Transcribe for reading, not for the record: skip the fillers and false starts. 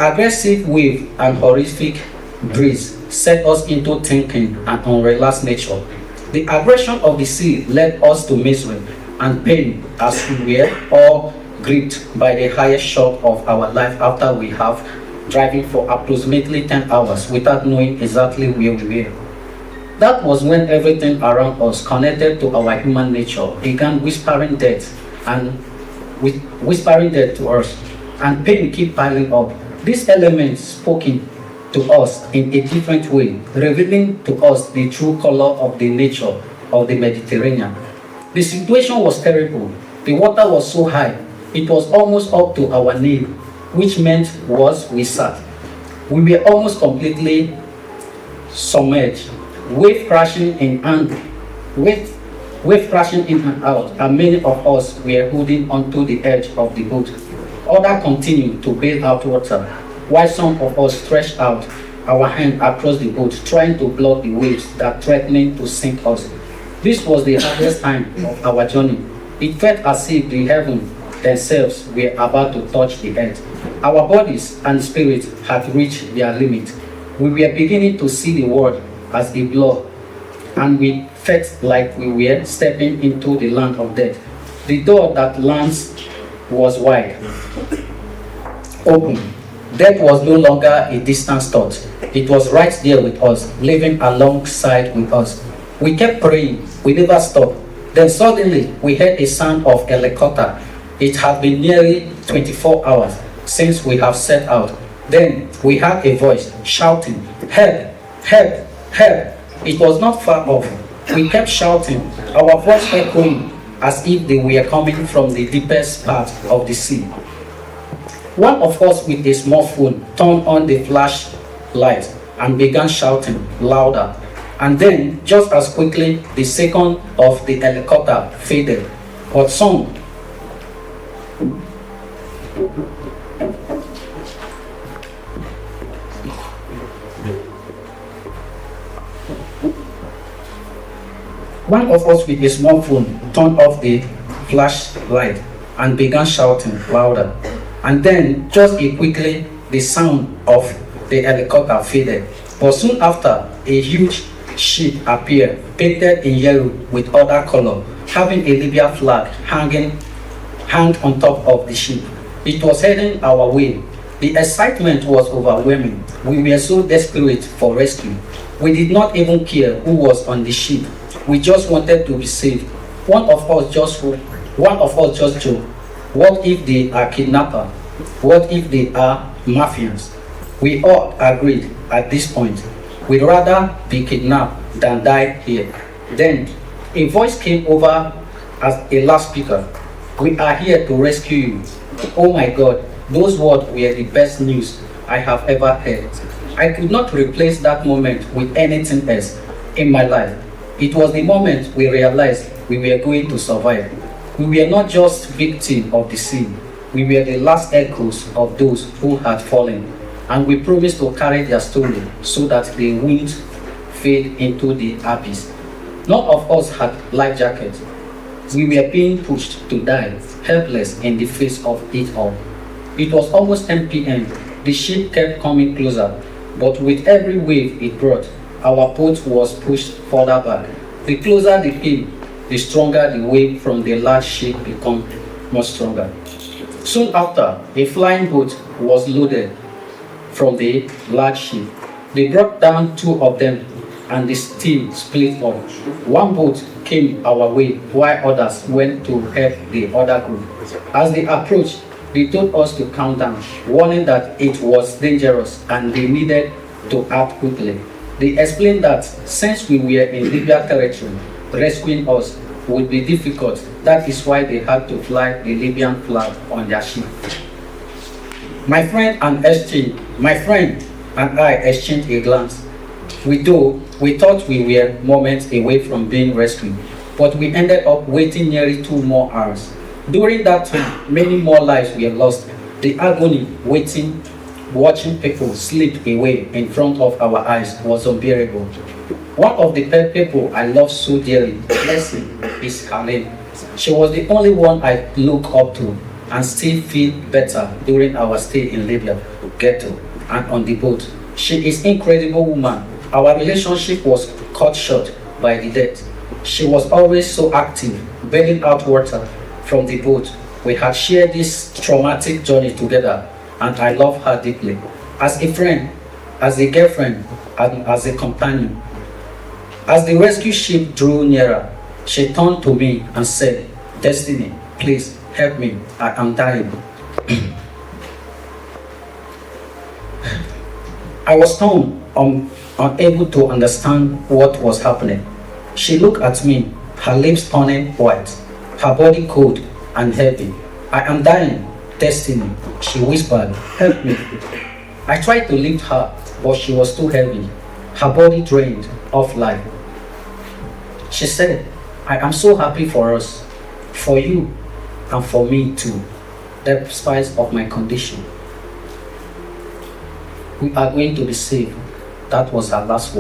Aggressive wave and horrific breeze set us into thinking and unrelaxed nature. The aggression of the sea led us to misery and pain as we were all gripped by the highest shock of our life after we have driving for approximately 10 hours without knowing exactly where we were. That was when everything around us connected to our human nature began and whispering death to us, and pain keep piling up. These elements spoken to us in a different way, revealing to us the true color of the nature of the Mediterranean. The situation was terrible. The water was so high, it was almost up to our knee, which meant was we sat. We were almost completely submerged, wave crashing in and wave, wave crashing in and out, and many of us were holding onto the edge of the boat. Others continued to bail out water, while some of us stretched out our hand across the boat, trying to block the waves that threatening to sink us. This was the hardest time of our journey. It felt as if the heavens themselves were about to touch the earth. Our bodies and spirits had reached their limit. We were beginning to see the world as a blur, and we felt like we were stepping into the land of death. The door that lands was wide open. Death was no longer a distant thought. It was right there with us, living alongside with us. We kept praying. We never stopped. Then suddenly we heard a sound of a helicopter. It had been nearly 24 hours since we have set out. Then we heard a voice shouting, "Help! Help! Help!" It was not far off. We kept shouting, our voice echoing as if they were coming from the deepest part of the sea. One of us with a small phone turned on the flashlight and began shouting louder. And then, just as quickly, the second of the helicopter faded. But one of us with a small phone turned off the flashlight and began shouting louder. And then, just as quickly, the sound of the helicopter faded. But soon after, a huge ship appeared, painted in yellow with other color, having a Libya flag hanging on top of the ship. It was heading our way. The excitement was overwhelming. We were so desperate for rescue. We did not even care who was on the ship. We just wanted to be saved. One of us just joked, "What if they are kidnappers? What if they are mafians?" We all agreed at this point. We'd rather be kidnapped than die here. Then a voice came over as a loudspeaker. "We are here to rescue you." Oh my God, those words were the best news I have ever heard. I could not replace that moment with anything else in my life. It was the moment we realized we were going to survive. We were not just victims of the sea. We were the last echoes of those who had fallen, and we promised to carry their story so that they wouldn't fade into the abyss. None of us had life jackets. We were being pushed to die, helpless in the face of it all. It was almost 10 p.m. The ship kept coming closer, but with every wave it brought, our boat was pushed further back. The closer they came, the stronger the wave from the large ship became much stronger. Soon after, a flying boat was loaded from the large ship. They brought down two of them, and the steam split up. One boat came our way, while others went to help the other group. As they approached, they told us to calm down, warning that it was dangerous and they needed to act quickly. They explained that since we were in Libya territory, rescuing us would be difficult. That is why they had to fly the Libyan flag on their ship. My friend and I exchanged a glance. We thought we were moments away from being rescued, but we ended up waiting nearly 2 more hours. During that time, many more lives were lost. The agony, watching people slip away in front of our eyes was unbearable. One of the people I love so dearly, bless him, is Helen. She was the only one I looked up to. and still feel better during our stay in Libya ghetto and on the boat. She is incredible woman. Our relationship was cut short by the death. She was always so active, bailing out water from the boat. We had shared this traumatic journey together, and I love her deeply. As a friend, as a girlfriend, and as a companion. As the rescue ship drew nearer, she turned to me and said, Destiny, please help me. I am dying. I was stunned, unable to understand what was happening. She looked at me, her lips turning white, her body cold and heavy. I am dying, Destiny, she whispered, help me. I tried to lift her, but she was too heavy, her body drained of life. She said, I am so happy for us, for you, and for me too, despite of my condition. We are going to be saved. That was her last word.